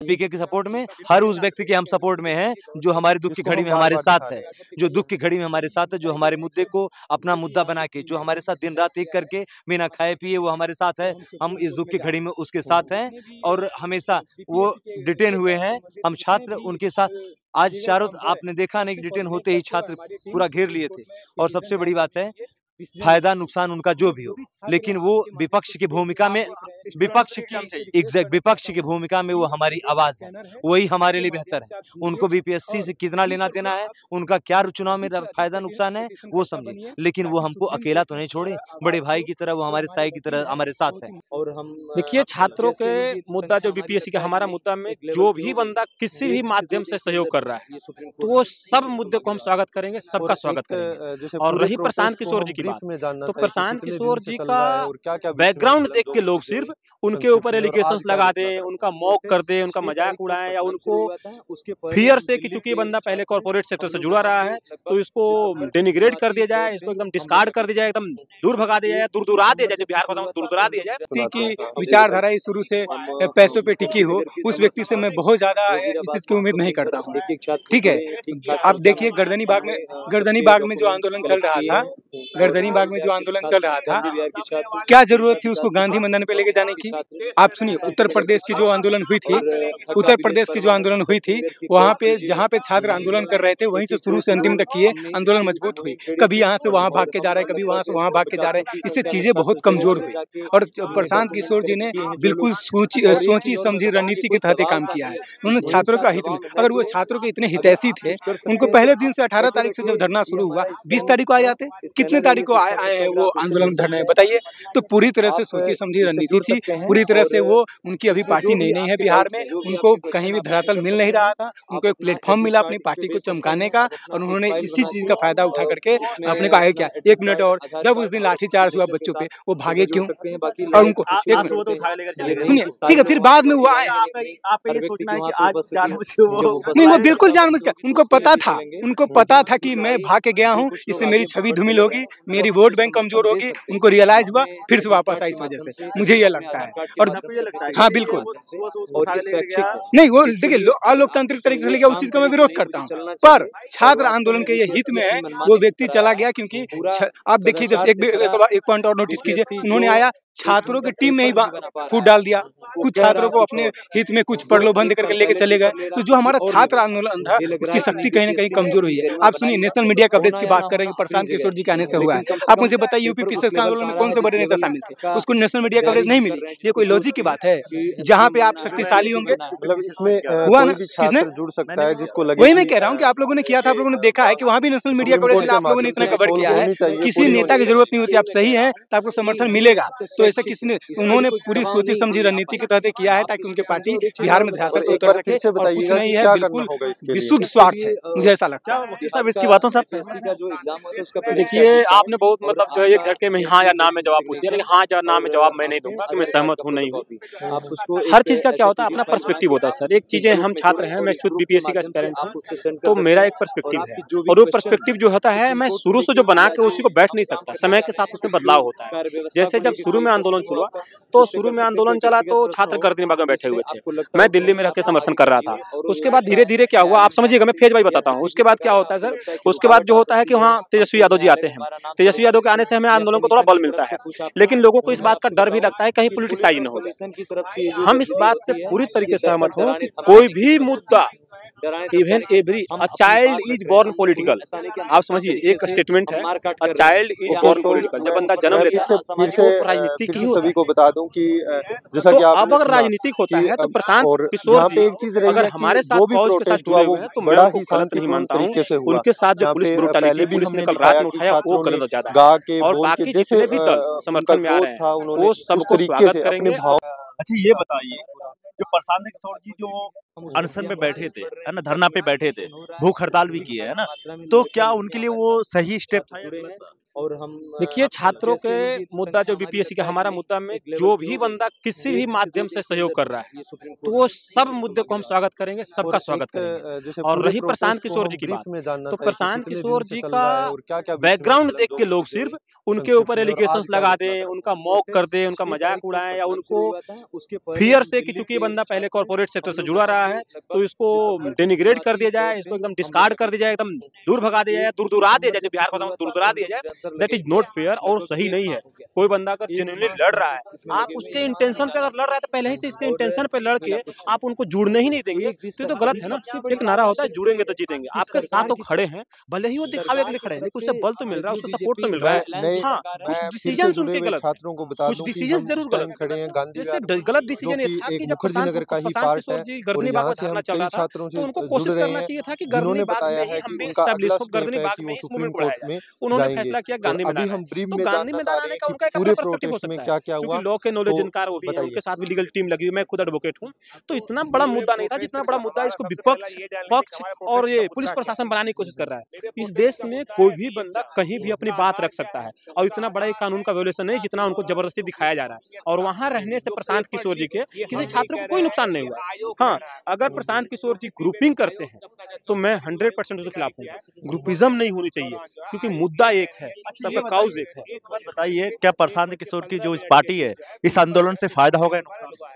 पीके के सपोर्ट में, हर उस व्यक्ति के हम सपोर्ट में हैं जो हमारे दुख की घड़ी में हमारे साथ है, जो दुख की घड़ी में हमारे साथ है, जो हमारे मुद्दे को अपना मुद्दा बना के, जो हमारे साथ दिन रात एक करके बिना खाए पिए वो हमारे साथ है। हम इस दुख की घड़ी में उसके साथ हैं और हमेशा वो डिटेन हुए हैं, हम छात्र उनके साथ। आज चारों आपने देखा नहीं, डिटेन होते ही छात्र पूरा घेर लिए थे। और सबसे बड़ी बात है, फायदा नुकसान उनका जो भी हो, लेकिन वो विपक्ष की भूमिका में, विपक्ष की भूमिका में वो हमारी आवाज है, वही हमारे लिए बेहतर है। उनको बीपीएससी से कितना लेना देना है, उनका क्या चुनाव में फायदा नुकसान है वो समझे, लेकिन वो हमको अकेला तो नहीं छोड़े, बड़े भाई की तरह वो हमारे साई की तरह हमारे साथ है। और हम देखिए छात्रों के मुद्दा जो बीपीएससी का हमारा मुद्दा में जो भी बंदा किसी भी माध्यम से सहयोग कर रहा है तो वो सब मुद्दे को हम स्वागत करेंगे, सबका स्वागत करेंगे। और रही प्रशांत किशोर जी की बात, तो प्रशांत किशोर जी का बैकग्राउंड देख के लोग सिर्फ उनके ऊपर एलिगेशंस लगा दें, उनका मॉक कर दें, उनका मजाक उड़ाएं, या उनको फियर से कि चूंकि ये बंदा पहले कॉर्पोरेट सेक्टर से जुड़ा रहा है तो इसको डेनिग्रेड कर दिया जाए, इसको एकदम डिस्कार्ड कर दिया जाए, एकदम दूर भगा दिया जाए, दूर-दूरा दिया जाए, बिहार भाषा में दूर-दूरा दिया जाए। की विचारधारा ही शुरू से पैसों पे टिकी हो, उस व्यक्ति से मैं बहुत ज्यादा इस चीज की उम्मीद नहीं करता हूँ। ठीक है, आप देखिए गर्दनी बाग में जो आंदोलन चल रहा था, क्या जरूरत थी उसको गांधी मैदान पे लेके जाने की? आप सुनिए, उत्तर प्रदेश की जो आंदोलन हुई थी, वहाँ पे जहाँ पे छात्र आंदोलन कर रहे थे वहीं से शुरू से अंतिम तक किए, आंदोलन मजबूत हुई। कभी यहाँ से वहाँ भाग के जा रहे हैं, कभी वहाँ से वहाँ भाग के जा रहे हैं, इससे चीजें बहुत कमजोर हुई। और प्रशांत किशोर जी ने बिल्कुल सोची समझी रणनीति के तहत काम किया है। उन्होंने छात्रों का हित में, अगर वो छात्रों के इतने हितैषी थे, उनको पहले दिन से 18 तारीख से जब धरना शुरू हुआ, 20 तारीख को आ जाते, कितने तारीख को आए हैं वो आंदोलन धरने, बताइए। तो पूरी तरह से सोची समझी रणनीति थी, पूरी तरह से वो, उनकी अभी पार्टी नहीं है बिहार में, उनको कहीं भी धरातल मिल नहीं रहा था, उनको एक प्लेटफॉर्म मिला अपनी पार्टी को चमकाने का, और उन्होंने इसी चीज का फायदा उठा करके अपने को आगे किया। 1 मिनट और, जब उस दिन लाठीचार्ज हुआ बच्चों पे, वो भागे क्यों? और उनको सुनिए, ठीक है, फिर बाद में वो आए, नहीं वो बिल्कुल जानबूझकर, उनको पता था कि मैं भाग के गया हूँ, इससे मेरी छवि धूमिल होगी, मेरी वोट बैंक कमजोर होगी, उनको रियलाइज हुआ, फिर से वापस आई। इस वजह से मुझे ये लगता है। और हाँ बिल्कुल, नहीं वो देखिए अलोकतांत्रिक तरीके से लेके उस चीज का मैं विरोध करता हूँ, पर छात्र आंदोलन के ये हित में है, वो व्यक्ति चला गया। क्योंकि आप देखिए, जब एक पॉइंट और नोटिस कीजिए, उन्होंने आया छात्रों की टीम में ही फूट डाल दिया, कुछ छात्रों को अपने हित में कुछ प्रलोभन देकर लेके चले गए। तो जो हमारा छात्र आंदोलन था उसकी शक्ति कहीं ना कहीं कमजोर हुई है। आप सुनिए, नेशनल मीडिया कवरेज की बात करेंगे, प्रशांत किशोर जी के आने से हुआ है। आप मुझे बताइए, यूपी पीसीएस के आंदोलन में कौन से बड़े नेता शामिल थे, उसको नेशनल मीडिया कवरेज नहीं मिली? ये कोई लॉजिक की बात है? जहाँ पे आप शक्तिशाली होंगे, मतलब इसमें हुआ ना, किसने जुड़ सकता है जिसको लगे। वही मैं कह रहा हूँ कि आप लोगों ने किया था, आप लोगों ने देखा है कि वहाँ भी नेशनल मीडिया कवरेज आप लोगों ने इतना कवर किया है, किसी नेता की जरूरत नहीं होती। आप सही है तो आपको समर्थन मिलेगा। तो ऐसा किसने, उन्होंने पूरी सोची समझी रणनीति के तहत किया है ताकि उनके पार्टी बिहार में धरातल पर उतर सके, और कुछ नहीं है, बिल्कुल विशुद्ध स्वार्थ है, मुझे ऐसा लगता है। सब इसकी बातों सब देखिए, आपने बहुत मतलब जो है एक झटके में हाँ या ना में जवाब पूछ दिया, लेकिन हाँ या ना में जवाब मैं नहीं दूंगा कि मैं सहमत हूँ नहीं हूँ। हर चीज का क्या होता है, अपना पर्सपेक्टिव होता है सर। एक चीजें, हम छात्र हैं, मैं खुद बीपीएससी का एस्पिरेंट हूँ, तो मेरा एक पर्सपेक्टिव है, और वो पर्सपेक्टिव जो होता है, मैं शुरू से जो बना के उसी को बैठ नहीं सकता, समय के साथ उसमें बदलाव होता है। जैसे जब शुरू में आंदोलन शुरू हुआ, तो शुरू में आंदोलन चला तो छात्र गर्दनी बाग में बैठे हुए थे, मैं दिल्ली में रह के समर्थन कर रहा था। उसके बाद धीरे धीरे क्या हुआ, आप समझिएगा, मैं फेज वाइज बताता हूँ। उसके बाद क्या होता है सर, उसके बाद जो होता है कि वहाँ तेजस्वी यादव जी आते हैं, तेजस्वी यादव के आने से हमें आंदोलन को थोड़ा बल मिलता है, लेकिन लोगों को इस बात का डर भी लगता है कहीं पॉलिटिसाइज न हो जाए। हम इस बात से पूरी तरीके से सहमत हूँ कि कोई भी मुद्दा, even every a child is born political, आप समझिए, एक स्टेटमेंट है, a child is born political. जब बंदा जन्म लेता है, फिर से राजनीतिक ही सभी को बता दूं कि जैसा कि अब अगर राजनीतिक होता है तो प्रशांत किशोर जी अगर हमारे साथ फौज के साथ जुड़े हुए हैं तो मैं उनको गलत नहीं मानता हूँ। उनके साथ जो पुलिस ब्रूटैलिटी पुलिस ने कल रात में उठाया वो गलत ज्यादा है, और बाकी जितने भी दल समर्थन में आ रहे हैं वो सबको स्वागत करेंगे। अच्छा ये बताइए, जो प्रशांत किशोर जी जो अनशन पे बैठे थे, है ना, धरना पे बैठे थे, भूख हड़ताल भी किए, है ना, तो क्या उनके लिए वो सही स्टेप था? और हम देखिए, छात्रों के मुद्दा जो बीपीएससी का हमारा मुद्दा में जो भी बंदा किसी भी माध्यम से सहयोग कर रहा है, तो वो सब मुद्दे को हम स्वागत करेंगे, सबका स्वागत करेंगे। और रही प्रशांत किशोर जी की बात, तो प्रशांत किशोर जी का बैकग्राउंड देख के लोग सिर्फ उनके ऊपर एलिगेशंस लगा दें, उनका मॉक कर दें, उनका मजाक उड़ाएं, या उनको फियर से कि चूंकि ये बंदा पहले कॉर्पोरेट सेक्टर से जुड़ा रहा है तो इसको डेनिग्रेट कर दिया जाए, इसको एकदम डिस्कार्ड कर दिया जाए, एकदम दूर भगा दिया जाए, दूर-दूरा दिया जाए, बिहार भाषा में दूर-दूरा दिया जाए, दैट इज नॉट फेयर और सही नहीं है। कोई बंदा अगर जेन्युइनली लड़ रहा है, आप उसके इंटेंशन पे अगर लड़ रहा है तो पहले ही से इसके इंटेंशन पे लड़ के आप उनको जुड़ने ही नहीं देंगे, तो गलत है ना। एक नारा होता है जुड़ेंगे तो जीतेंगे, आपके साथ वो खड़े हैं, भले ही वो दिखावे के लिए खड़े हैं, लेकिन उससे बल तो मिल रहा है, उसका सपोर्ट तो मिल रहा है। हाँ, कुछ डिसीजन उनके गलत, छात्रों को बता कुछ डिसीजन जरूर गलत खड़े हैं। गांधी जैसे गलत डिसीजन ये था कि जब मुखर्जी नगर का ही पार्ट है जी गर्दनी बाग में धरना चल रहा था, तो उनको कोशिश करना चाहिए था कि गर्दनी बाग में ही हम भी एस्टैब्लिश हो, गर्दनी बाग में इस मूवमेंट को लाया जाए। उन्होंने फैसला किया गांधी मैदान आने का। तो गांधी मैदान आने का उनका एक अपना पर्सपेक्टिव हो सकता है, क्योंकि लॉ के नॉलेज जिनकार वो भी है, उनके साथ भी लीगल टीम लगी हुई, मैं खुद एडवोकेट हूँ। तो इतना बड़ा मुद्दा नहीं था जितना बड़ा मुद्दा इसको विपक्ष, पक्ष और ये पुलिस प्रशासन बनाने की कोशिश कर रहा है। इस देश में कोई भी बंदा कहीं भी अपनी बात रख सकता है, और इतना बड़ा एक कानून का वायोलेशन नहीं जितना उनको जबरदस्ती दिखाया जा रहा है। और वहां रहने से प्रशांत किशोर जी के किसी छात्र को कोई नुकसान नहीं हुआ। हाँ, अगर प्रशांत किशोर जी ग्रुपिंग करते हैं तो मैं 100% उसके खिलाफ हूँ। ग्रुपिज्म नहीं होनी चाहिए, क्योंकि मुद्दा एक है, सबका काउज एक है। बताइए, क्या प्रशांत किशोर की जो इस पार्टी है, इस आंदोलन से फायदा होगा?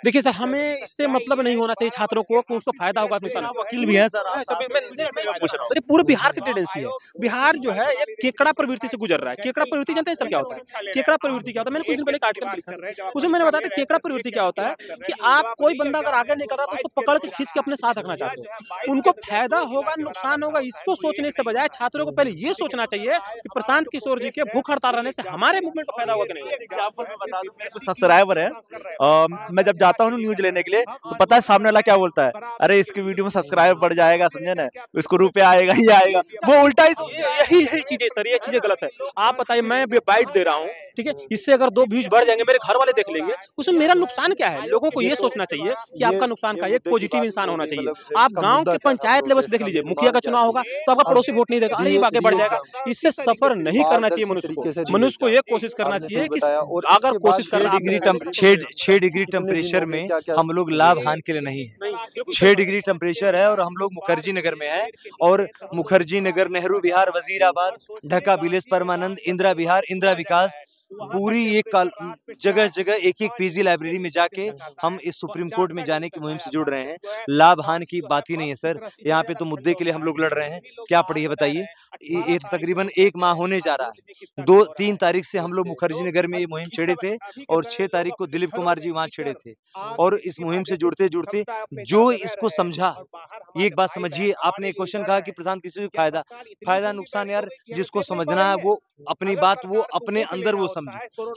देखिए सर, हमें इससे मतलब नहीं होना चाहिए छात्रों को कि उसको फायदा होगा, नुकसान। वकील भी है सर, सर पूरे बिहार की टेंडेंसी है। बिहार जो है एक केकड़ा प्रवृत्ति से गुजर रहा है। केकड़ा प्रवृत्ति जानते हैं सर क्या होता है? केकड़ा प्रवृत्ति क्या होता है? मैंने कुछ दिन पहले एक आर्टिकल लिखा था, उसमें मैंने बताया था केकड़ा प्रवृत्ति क्या होता है कि आप कोई बंदा अगर आगे नहीं कर रहा तो उसको पकड़ के खींच के अपने साथ रखना चाहते हो। उनको फायदा होगा नुकसान होगा इसको सोचने से बजाय छात्रों को पहले ये सोचना चाहिए कि प्रशांत किशोर जी के भूख हड़ताल रहने से हमारे मूवमेंट को फायदा होगा कि नहीं। सब्सक्राइबर है, मैं जब जाता हूँ न्यूज लेने के लिए तो पता है सामने वाला क्या बोलता है, अरे इसके वीडियो में सब्सक्राइबर बढ़ जाएगा, समझे ना, इसको रुपया आएगा, ये आएगा, वो उल्टा यही चीजें सर, ये चीजें गलत है। आप बताइए, मैं बाइट दे रहा हूँ, ठीक है, इससे अगर 2 व्यूज बढ़ जाएंगे, मेरे घर वाले देख लेंगे, उसमें मेरा नुकसान क्या है? लोगों को ये सोचना चाहिए कि आपका नुकसान का एक पॉजिटिव इंसान होना चाहिए। आप गांव के पंचायत लेवल से देख लीजिए, मुखिया का चुनाव होगा तो आपका पड़ोसी वोट नहीं देगा, अरे ये आगे बढ़ जाएगा। इससे सफर नहीं करना चाहिए मनुष्य को ये कोशिश करना चाहिए कि अगर कोशिश कर रहा है 6 डिग्री टेम्परेचर में हम लोग लाभ हानि के लिए नहीं है। 6 डिग्री टेम्परेचर है और हम लोग मुखर्जी नगर में है, और मुखर्जी नगर, नेहरू विहार, वजीराबाद, ढाका विलेज, परमानंद, इंदिरा विहार, इंदिरा विकास, पूरी एक जगह जगह एक पीजी लाइब्रेरी में जाके हम इस सुप्रीम कोर्ट में जाने की मुहिम से जुड़ रहे हैं। लाभ हानि की बात ही नहीं है सर, यहाँ पे तो मुद्दे के लिए हम लोग लड़ रहे हैं। क्या पड़ी है बताइए, ये तकरीबन 1 माह होने जा रहा है। 2-3 तारीख से हम लोग मुखर्जी नगर में ये मुहिम छेड़े थे, और 6 तारीख को दिलीप कुमार जी वहाँ छेड़े थे। और इस मुहिम से जुड़ते जुड़ते जो इसको समझा, ये एक बात समझिए, आपने एक क्वेश्चन कहा कि प्रशांत किसी को फायदा नुकसान, यार जिसको समझना है वो अपनी बात वो अपने अंदर वो समझे।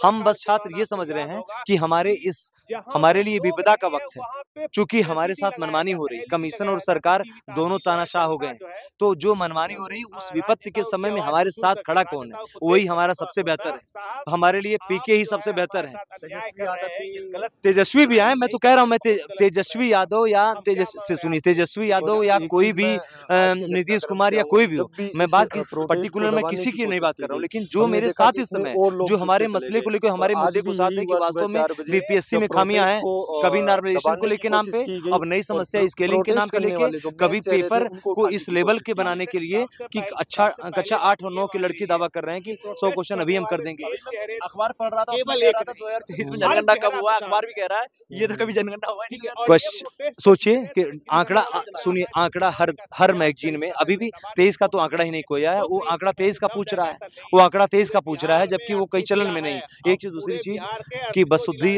हम बस छात्र ये समझ रहे हैं कि हमारे लिए विपदा का वक्त है, क्योंकि हमारे साथ मनमानी हो रही है, कमीशन और सरकार दोनों तानाशाह हो गए। तो जो मनमानी हो रही है, उस विपत्ति के समय में हमारे साथ खड़ा कौन है? वही हमारा सबसे बेहतर है, हमारे लिए पीके ही सबसे बेहतर है। तेजस्वी भी आए, मैं तो कह रहा हूँ, मैं तेजस्वी यादव या तेजस्वी यादव या कोई भी नीतीश कुमार या कोई भी हो, मैं बात पर्टिकुलर में किसी की नहीं बात कर रहा हूँ, लेकिन जो मेरे साथ इस समय जो हमारे मसले को लेकर, हमारे मुद्दे को साथ है कि वास्तव में बीपीएससी में खामियां हैं, कभी नॉर्मलाइजेशन को लेकर नाम पे, अब नई समस्या स्केलिंग के नाम पे लेके, कभी पेपर को इस लेवल के बनाने के लिए कि अच्छा कक्षा 8 और 9 के लड़के दावा कर रहे हैं कि 100 क्वेश्चन अभी हम कर देंगे। अखबार पढ़ रहा था, 2023 में जनगणना कब हुआ, अखबार भी कह रहा है ये तो कभी जनगणना हुआ नहीं। सोचिए कि आंकड़ा, सुनिए, आंकड़ा हर मैगजीन में अभी भी 23 का तो आंकड़ा ही नहीं कोई आया, वो आंकड़ा 23 का पूछ रहा है, वो आंकड़ा 23 का पूछ रहा है, जबकि वो कई चलन में नहीं। एक चीज, दूसरी चीज कि बसुद्धि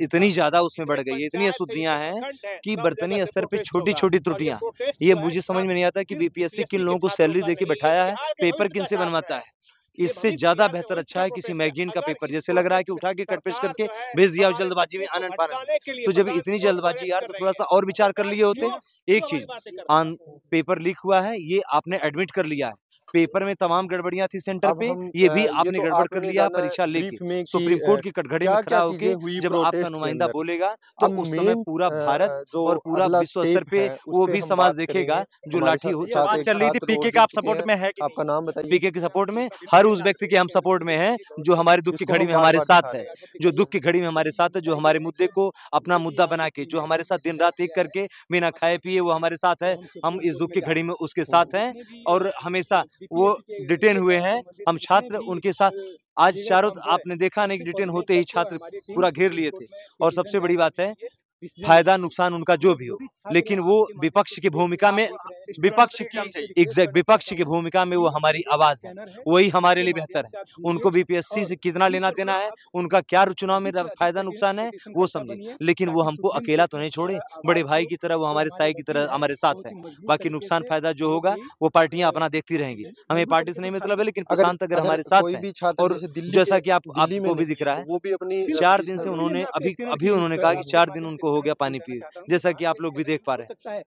इतनी ज्यादा उसमें बढ़ गई है, इतनी अशुद्धियां हैं कि बर्तनी स्तर पे छोटी छोटी त्रुटियां, ये मुझे समझ में नहीं आता कि बीपीएससी किन लोगों को सैलरी देके बैठाया है, पेपर किन से बनवाता है। इससे ज्यादा बेहतर अच्छा है किसी मैगजीन का पेपर, जैसे लग रहा है कि उठा के कट पेस्ट करके भेज दिया जल्दबाजी में आनंद पानंद। तो जब इतनी जल्दबाजी यार, तो थोड़ा सा और विचार कर लिए होते। एक चीज, पेपर लीक हुआ है, ये आपने एडमिट कर लिया है, पेपर में तमाम गड़बड़ियां थी सेंटर अब पे, हम ये भी ये आपने तो गड़बड़ कर आपने लिया जाना परीक्षा ब्रीफ लेके। में कि सुप्रीम कोर्ट की कटघरे में क्या खड़ा क्या होके चीजें हुई जब आपका प्रोटेस्ट के नुमाइंदा अंदर। बोलेगा तो अब उस समय मेन पूरा भारत जो और पूरा अगला विश्व स्तर स्टेप पे है उस वो पे भी हम समाज बात देखेगा करेंगे। जो हमारे लाठी हो साथ बात एक चल रही थी छात्र पीके और का, आप जुड़ चुके सपोर्ट हैं। में है कि नहीं? आपका नाम बताइए। पीके के सपोर्ट में, हर उस व्यक्ति के हम सपोर्ट में हैं जो हमारे दुख की जिसको घड़ी हम में हमारे बार-बार साथ दिखा है, रहे हैं। जो दुख की घड़ी में हमारे साथ है, जो हमारे मुद्दे को अपना मुद्दा बना के, जो हमारे साथ दिन रात एक करके बिना खाए पिए वो हमारे साथ है। हम इस दुख की घड़ी में उसके साथ हैं और हमेशा वो डिटेन हुए हैं। हम छात्र उनके साथ आज चारों आपने देखा नहीं कि डिटेन होते ही छात्र पूरा घेर लिए थे। और सबसे बड़ी बात है फायदा नुकसान उनका जो भी हो, लेकिन वो विपक्ष की भूमिका में, विपक्ष की एग्जैक्ट विपक्ष की भूमिका में वो हमारी आवाज है, वही हमारे लिए बेहतर है। उनको बीपीएससी से कितना लेना देना है, उनका क्या चुनाव में फायदा नुकसान है वो समझे, लेकिन वो हमको अकेला तो नहीं छोड़े। बड़े भाई की तरह वो हमारे साई की तरह हमारे साथ है। बाकी नुकसान फायदा जो होगा वो पार्टियां अपना देखती रहेंगी, हमें पार्टी से नहीं मतलब है, लेकिन अगर प्रशांत अगर अगर हमारे साथ कोई है। भी छात्र और जैसे दिल्ली जैसा के कि दिल्ली में आपको भी नहीं दिख रहा है, वो भी अपनी 4 दिन से उन्होंने अभी उन्होंने कहा कि 4 दिन उनको हो गया पानी पिए, जैसा कि आप लोग भी देख पा रहे हैं।